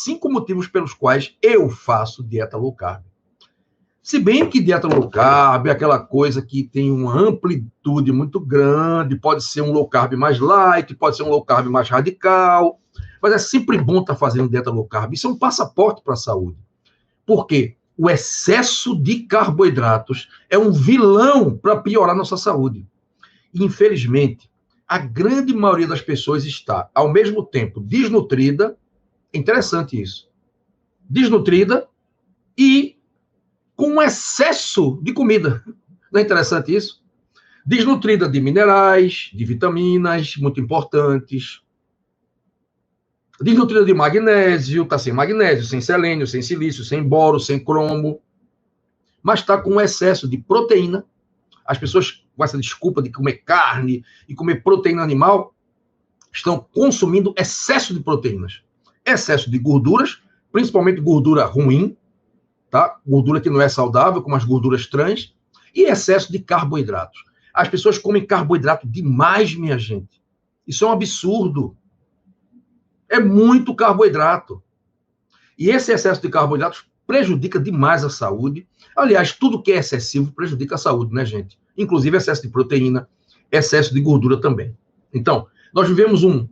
5 motivos pelos quais eu faço dieta low carb. Se bem que dieta low carb é aquela coisa que tem uma amplitude muito grande, pode ser um low carb mais light, pode ser um low carb mais radical, mas é sempre bom estar fazendo dieta low carb. Isso é um passaporte para a saúde. Por quê? O excesso de carboidratos é um vilão para piorar nossa saúde. E, infelizmente, a grande maioria das pessoas está, ao mesmo tempo, desnutrida, interessante isso, desnutrida e com um excesso de comida. Não é interessante isso? Desnutrida de minerais, de vitaminas, muito importantes. Desnutrida de magnésio, está sem magnésio, sem selênio, sem silício, sem boro, sem cromo. Mas está com um excesso de proteína. As pessoas, com essa desculpa de comer carne e comer proteína animal, estão consumindo excesso de proteínas. Excesso de gorduras, principalmente gordura ruim, tá? Gordura que não é saudável, como as gorduras trans, e excesso de carboidratos. As pessoas comem carboidrato demais, minha gente. Isso é um absurdo. É muito carboidrato. E esse excesso de carboidratos prejudica demais a saúde. Aliás, tudo que é excessivo prejudica a saúde, né, gente? Inclusive excesso de proteína, excesso de gordura também. Então, nós vivemos um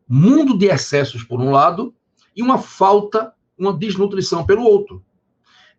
mundo de excessos por um lado e uma falta, uma desnutrição pelo outro.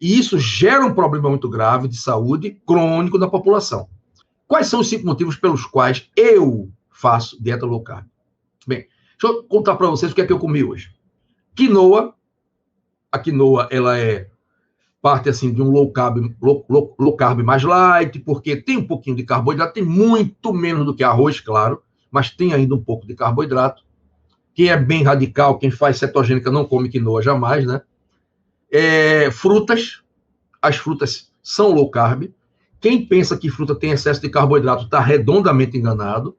E isso gera um problema muito grave de saúde crônico da população. Quais são os 5 motivos pelos quais eu faço dieta low carb? Bem, deixa eu contar para vocês o que é que eu comi hoje. Quinoa. A quinoa, ela é parte, assim, de um low carb mais light, porque tem um pouquinho de carboidrato, tem muito menos do que arroz, claro, mas tem ainda um pouco de carboidrato. Quem é bem radical, quem faz cetogênica não come quinoa jamais, né? Frutas. As frutas são low carb. Quem pensa que fruta tem excesso de carboidrato está redondamente enganado.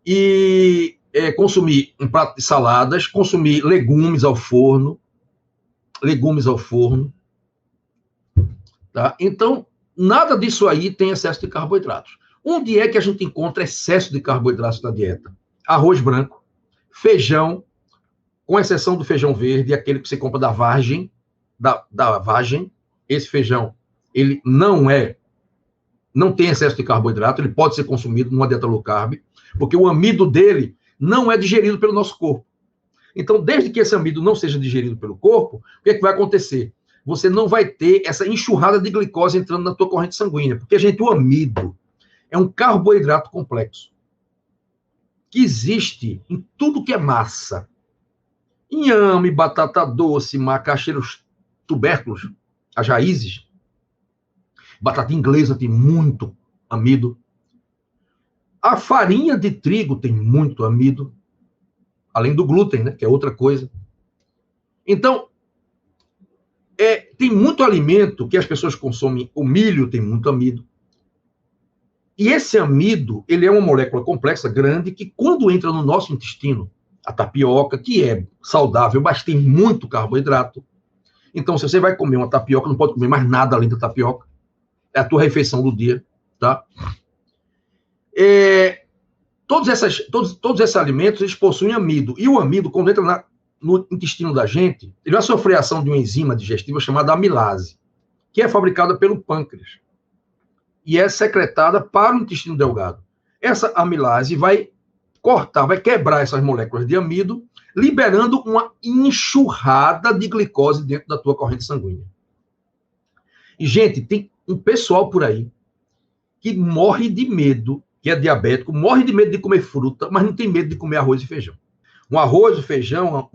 E consumir um prato de saladas, consumir legumes ao forno, tá? Então, nada disso aí tem excesso de carboidratos. Onde é que a gente encontra excesso de carboidratos na dieta? Arroz branco, feijão, com exceção do feijão verde, aquele que você compra da Vargem, da Vargem. Esse feijão, ele não tem excesso de carboidrato, ele pode ser consumido numa dieta low carb, porque o amido dele não é digerido pelo nosso corpo. Então, desde que esse amido não seja digerido pelo corpo, o que é que vai acontecer? Você não vai ter essa enxurrada de glicose entrando na tua corrente sanguínea, porque, gente, o amido é um carboidrato complexo que existe em tudo que é massa. Inhame, batata doce, macaxeira, os tubérculos, as raízes. Batata inglesa tem muito amido. A farinha de trigo tem muito amido. Além do glúten, né, que é outra coisa. Então, tem muito alimento que as pessoas consomem. O milho tem muito amido. E esse amido, ele é uma molécula complexa, grande, que quando entra no nosso intestino, a tapioca, que é saudável, mas tem muito carboidrato. Então, se você vai comer uma tapioca, não pode comer mais nada além da tapioca. É a tua refeição do dia, tá? Todos esses alimentos, eles possuem amido. E o amido, quando entra no intestino da gente, ele vai sofrer a ação de uma enzima digestiva chamada amilase, que é fabricada pelo pâncreas. E é secretada para o intestino delgado. Essa amilase vai quebrar essas moléculas de amido, liberando uma enxurrada de glicose dentro da tua corrente sanguínea. E, gente, tem um pessoal por aí que morre de medo, que é diabético, morre de medo de comer fruta, mas não tem medo de comer arroz e feijão. Um arroz e feijão,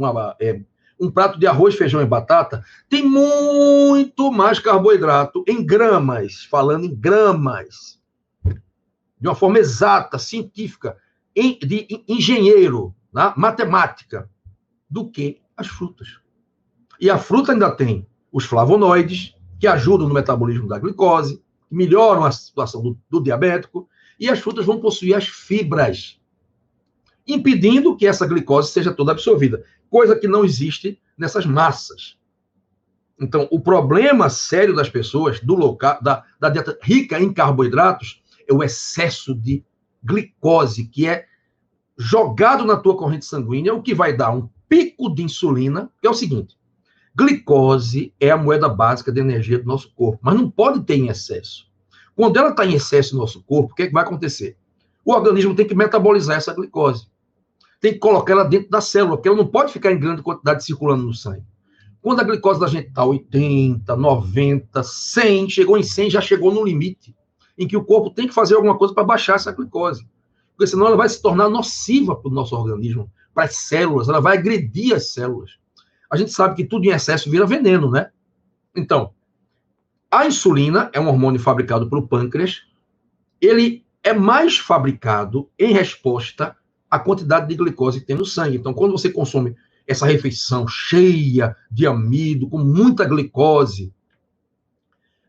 um prato de arroz, feijão e batata, tem muito mais carboidrato em gramas, falando em gramas, de uma forma exata, científica, de engenheiro, né, matemática, do que as frutas. E a fruta ainda tem os flavonoides, que ajudam no metabolismo da glicose, que melhoram a situação do diabético, e as frutas vão possuir as fibras, impedindo que essa glicose seja toda absorvida, coisa que não existe nessas massas. Então, o problema sério das pessoas da dieta rica em carboidratos é o excesso de glicose, que é jogado na tua corrente sanguínea, o que vai dar um pico de insulina, que é o seguinte: glicose é a moeda básica de energia do nosso corpo, mas não pode ter em excesso. Quando ela está em excesso no nosso corpo, o que é que vai acontecer? O organismo tem que metabolizar essa glicose. Tem que colocar ela dentro da célula, porque ela não pode ficar em grande quantidade circulando no sangue. Quando a glicose da gente está 80, 90, 100, chegou em 100, já chegou no limite, em que o corpo tem que fazer alguma coisa para baixar essa glicose. Porque senão ela vai se tornar nociva para o nosso organismo, para as células, ela vai agredir as células. A gente sabe que tudo em excesso vira veneno, né? Então, a insulina é um hormônio fabricado pelo pâncreas. Ele é mais fabricado em resposta à quantidade de glicose que tem no sangue. Então, quando você consome essa refeição cheia de amido, com muita glicose,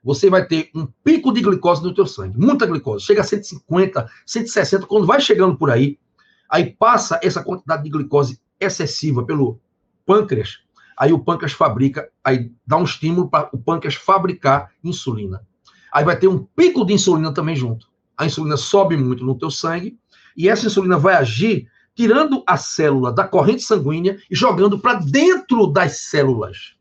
você vai ter um pico de glicose no teu sangue. Muita glicose. Chega a 150, 160. Quando vai chegando por aí passa essa quantidade de glicose excessiva pelo pâncreas, aí o pâncreas fabrica, aí dá um estímulo para o pâncreas fabricar insulina. Aí vai ter um pico de insulina também junto. A insulina sobe muito no teu sangue, e essa insulina vai agir tirando a célula da corrente sanguínea e jogando para dentro das células.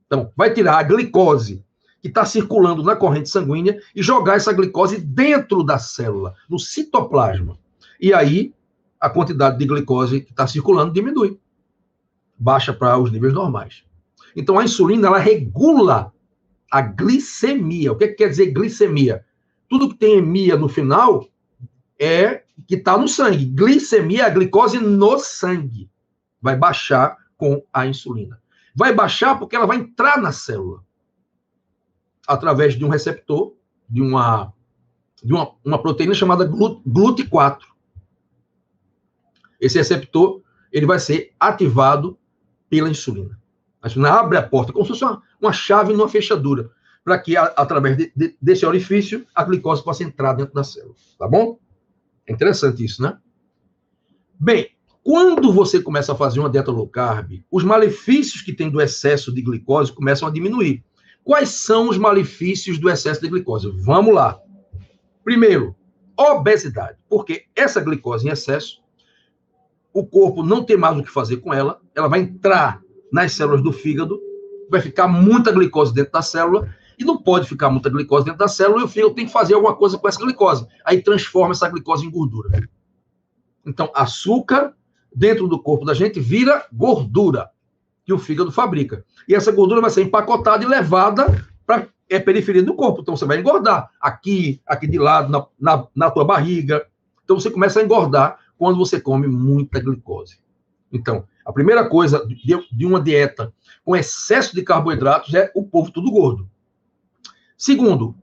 Então, vai tirar a glicose que está circulando na corrente sanguínea e jogar essa glicose dentro da célula, no citoplasma. E aí, a quantidade de glicose que está circulando diminui. Baixa para os níveis normais. Então, a insulina, ela regula a glicemia. O que quer dizer glicemia? Tudo que tem emia no final é que está no sangue. Glicemia é a glicose no sangue. Vai baixar com a insulina. Vai baixar porque ela vai entrar na célula através de um receptor, de uma proteína chamada GLUT4. Esse receptor, ele vai ser ativado pela insulina. A insulina abre a porta, como se fosse uma chave numa fechadura, para que, através desse orifício, a glicose possa entrar dentro da célula. Tá bom? É interessante isso, né? Bem, quando você começa a fazer uma dieta low carb, os malefícios que tem do excesso de glicose começam a diminuir. Quais são os malefícios do excesso de glicose? Vamos lá. Primeiro, obesidade. Porque essa glicose em excesso, o corpo não tem mais o que fazer com ela, ela vai entrar nas células do fígado, vai ficar muita glicose dentro da célula, e não pode ficar muita glicose dentro da célula, e o fígado tem que fazer alguma coisa com essa glicose. Aí transforma essa glicose em gordura. Então, açúcar dentro do corpo da gente vira gordura, que o fígado fabrica. E essa gordura vai ser empacotada e levada para a periferia do corpo. Então, você vai engordar aqui de lado, na tua barriga. Então, você começa a engordar quando você come muita glicose. Então, a primeira coisa de uma dieta com excesso de carboidratos é o povo tudo gordo. Segundo,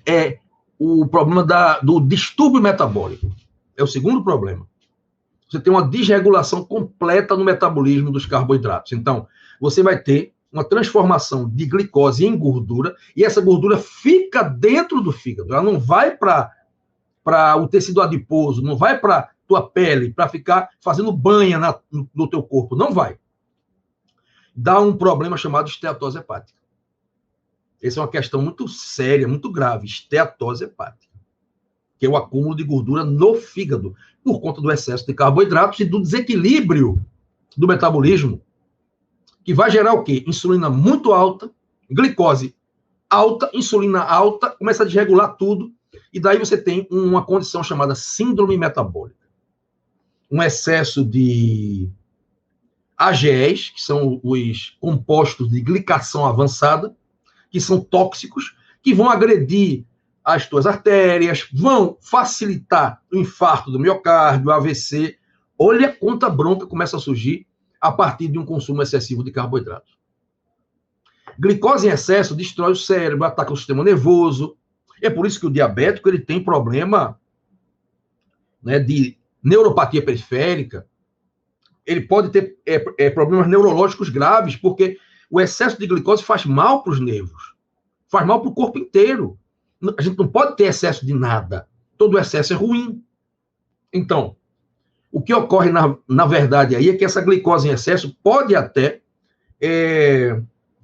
é o problema do distúrbio metabólico. É o segundo problema. Você tem uma desregulação completa no metabolismo dos carboidratos. Então, você vai ter uma transformação de glicose em gordura, e essa gordura fica dentro do fígado. Ela não vai para o tecido adiposo, não vai para tua pele, para ficar fazendo banha no teu corpo. Não vai. Dá um problema chamado esteatose hepática. Essa é uma questão muito séria, muito grave, esteatose hepática, que é o acúmulo de gordura no fígado, por conta do excesso de carboidratos e do desequilíbrio do metabolismo, que vai gerar o quê? Insulina muito alta, glicose alta, insulina alta, começa a desregular tudo, e daí você tem uma condição chamada síndrome metabólica. Um excesso de AGEs, que são os compostos de glicação avançada, que são tóxicos, que vão agredir as tuas artérias, vão facilitar o infarto do miocárdio, o AVC. Olha quanta bronca começa a surgir a partir de um consumo excessivo de carboidratos. Glicose em excesso destrói o cérebro, ataca o sistema nervoso. É por isso que o diabético ele tem problema, né, de neuropatia periférica. Ele pode ter problemas neurológicos graves, porque o excesso de glicose faz mal para os nervos, faz mal para o corpo inteiro. A gente não pode ter excesso de nada. Todo excesso é ruim. Então, o que ocorre, na verdade, aí é que essa glicose em excesso pode até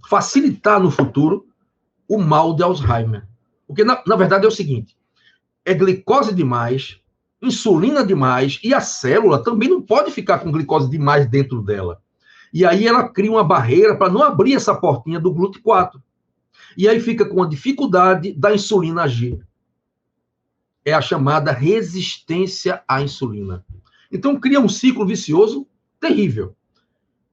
facilitar no futuro o mal de Alzheimer. Porque, na verdade, é o seguinte, é glicose demais, insulina demais, e a célula também não pode ficar com glicose demais dentro dela. E aí ela cria uma barreira para não abrir essa portinha do GLUT4. E aí fica com a dificuldade da insulina agir. É a chamada resistência à insulina. Então cria um ciclo vicioso terrível.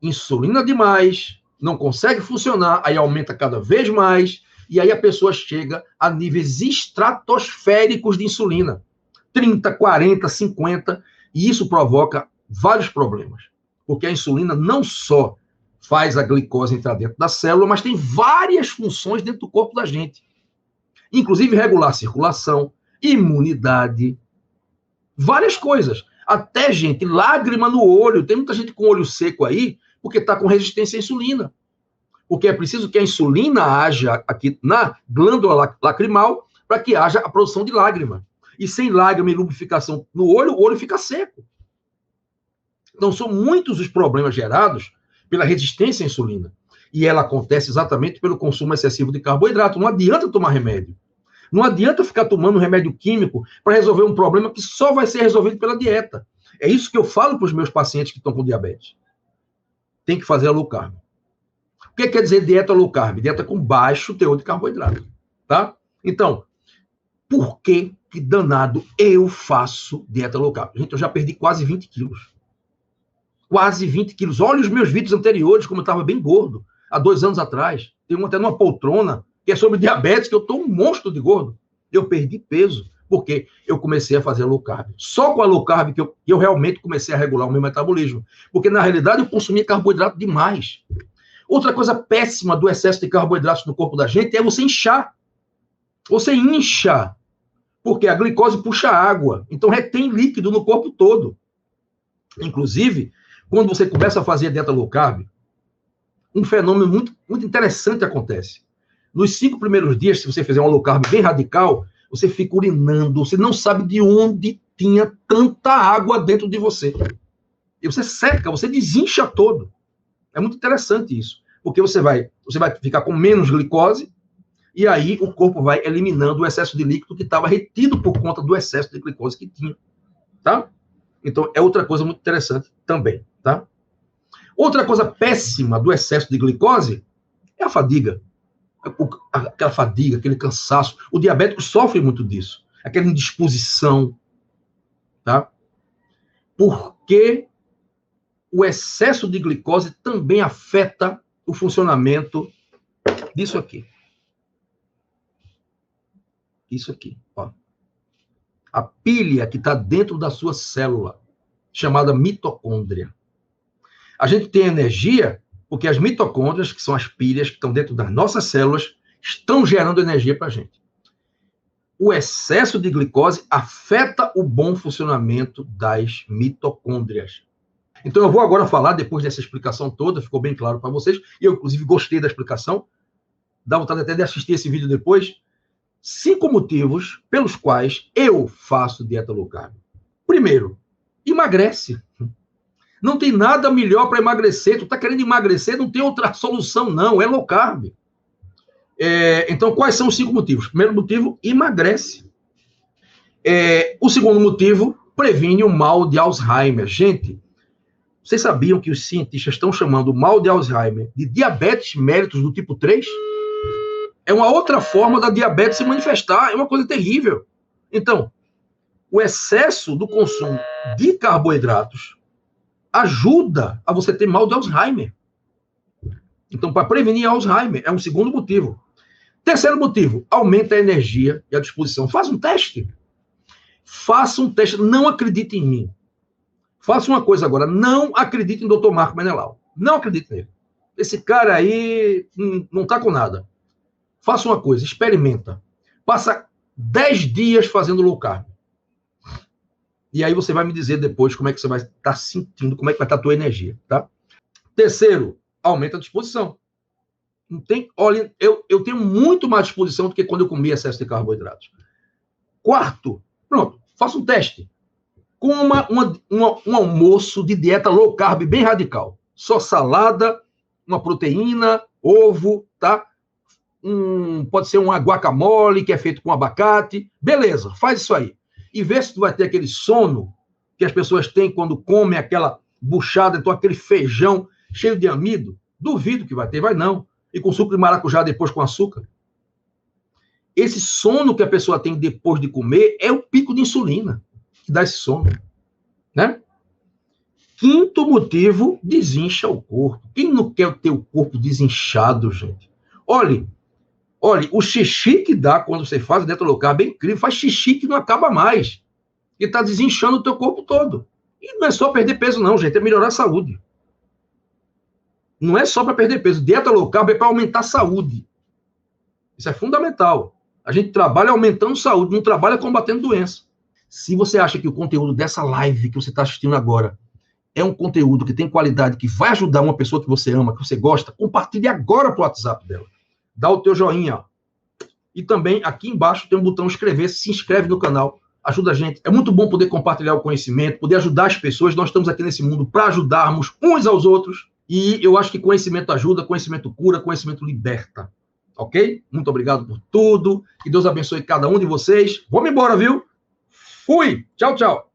Insulina demais, não consegue funcionar, aí aumenta cada vez mais, e aí a pessoa chega a níveis estratosféricos de insulina. 30, 40, 50, e isso provoca vários problemas. Porque a insulina não só faz a glicose entrar dentro da célula, mas tem várias funções dentro do corpo da gente. Inclusive regular a circulação, imunidade, várias coisas. Até, gente, lágrima no olho. Tem muita gente com olho seco aí, porque está com resistência à insulina. Porque é preciso que a insulina haja aqui na glândula lacrimal para que haja a produção de lágrima. E sem lágrima e lubrificação no olho, o olho fica seco. Então, são muitos os problemas gerados pela resistência à insulina. E ela acontece exatamente pelo consumo excessivo de carboidrato. Não adianta tomar remédio. Não adianta ficar tomando remédio químico para resolver um problema que só vai ser resolvido pela dieta. É isso que eu falo para os meus pacientes que estão com diabetes. Tem que fazer a low carb. O que quer dizer dieta low carb? Dieta com baixo teor de carboidrato. Tá? Então, por que danado eu faço dieta low carb? Gente, eu já perdi quase 20 quilos. Quase 20 quilos. Olha os meus vídeos anteriores, como eu estava bem gordo, há 2 anos atrás. Tem até numa poltrona, que é sobre diabetes, que eu estou um monstro de gordo. Eu perdi peso, porque eu comecei a fazer low carb. Só com a low carb que eu realmente comecei a regular o meu metabolismo. Porque, na realidade, eu consumia carboidrato demais. Outra coisa péssima do excesso de carboidratos no corpo da gente é você inchar. Você incha, porque a glicose puxa água. Então, retém líquido no corpo todo. Inclusive, quando você começa a fazer a dieta low carb, um fenômeno muito, muito interessante acontece. Nos 5 primeiros dias, se você fizer uma low carb bem radical, você fica urinando, você não sabe de onde tinha tanta água dentro de você. E você seca, você desincha todo. É muito interessante isso, porque você vai ficar com menos glicose, e aí o corpo vai eliminando o excesso de líquido que estava retido por conta do excesso de glicose que tinha. Tá? Então, é outra coisa muito interessante também, tá? Outra coisa péssima do excesso de glicose é a fadiga. Aquela fadiga, aquele cansaço. O diabético sofre muito disso. Aquela indisposição, tá? Porque o excesso de glicose também afeta o funcionamento disso aqui. Isso aqui, ó. A pilha que está dentro da sua célula, chamada mitocôndria. A gente tem energia porque as mitocôndrias, que são as pilhas que estão dentro das nossas células, estão gerando energia para a gente. O excesso de glicose afeta o bom funcionamento das mitocôndrias. Então, eu vou agora falar, depois dessa explicação toda, ficou bem claro para vocês, e eu, inclusive, gostei da explicação, dá vontade até de assistir esse vídeo depois, 5 motivos pelos quais eu faço dieta low carb. Primeiro, emagrece. Não tem nada melhor para emagrecer. Tu está querendo emagrecer, não tem outra solução, não. É low carb. Então, quais são os 5 motivos? Primeiro motivo, emagrece. O segundo motivo, previne o mal de Alzheimer. Gente, vocês sabiam que os cientistas estão chamando o mal de Alzheimer de diabetes mellitus do tipo 3? É uma outra forma da diabetes se manifestar. É uma coisa terrível. Então, o excesso do consumo de carboidratos ajuda a você ter mal de Alzheimer. Então, para prevenir Alzheimer, é um segundo motivo. Terceiro motivo, aumenta a energia e a disposição. Faça um teste. Faça um teste. Não acredite em mim. Faça uma coisa agora. Não acredite em Dr. Marco Menelau. Não acredite nele. Esse cara aí não está com nada. Faça uma coisa. Experimenta. Passa 10 dias fazendo low carb. E aí você vai me dizer depois como é que você vai estar sentindo, como é que vai estar a tua energia, tá? Terceiro, aumenta a disposição. Não tem, olha, eu tenho muito mais disposição do que quando eu comia excesso de carboidratos. Quarto, pronto, faça um teste. Coma um almoço de dieta low carb bem radical. Só salada, uma proteína, ovo, tá? Pode ser uma guacamole que é feito com abacate. Beleza, faz isso aí. E vê se tu vai ter aquele sono que as pessoas têm quando comem aquela buchada, então aquele feijão cheio de amido? Duvido que vai ter, vai não. E com suco de maracujá depois com açúcar. Esse sono que a pessoa tem depois de comer é o pico de insulina que dá esse sono, né? Quinto motivo, desincha o corpo. Quem não quer ter o corpo desinchado, gente? Olhe, o xixi que dá quando você faz dieta low carb é incrível. Faz xixi que não acaba mais. E está desinchando o teu corpo todo. E não é só perder peso, não, gente. É melhorar a saúde. Não é só para perder peso. Dieta low carb é para aumentar a saúde. Isso é fundamental. A gente trabalha aumentando saúde, não trabalha combatendo doença. Se você acha que o conteúdo dessa live que você está assistindo agora é um conteúdo que tem qualidade, que vai ajudar uma pessoa que você ama, que você gosta, compartilhe agora para o WhatsApp dela. Dá o teu joinha. Ó. E também aqui embaixo tem um botão inscrever, se inscreve no canal, ajuda a gente. É muito bom poder compartilhar o conhecimento, poder ajudar as pessoas. Nós estamos aqui nesse mundo para ajudarmos uns aos outros. E eu acho que conhecimento ajuda, conhecimento cura, conhecimento liberta. Ok? Muito obrigado por tudo. Que Deus abençoe cada um de vocês. Vamos embora, viu? Fui! Tchau, tchau.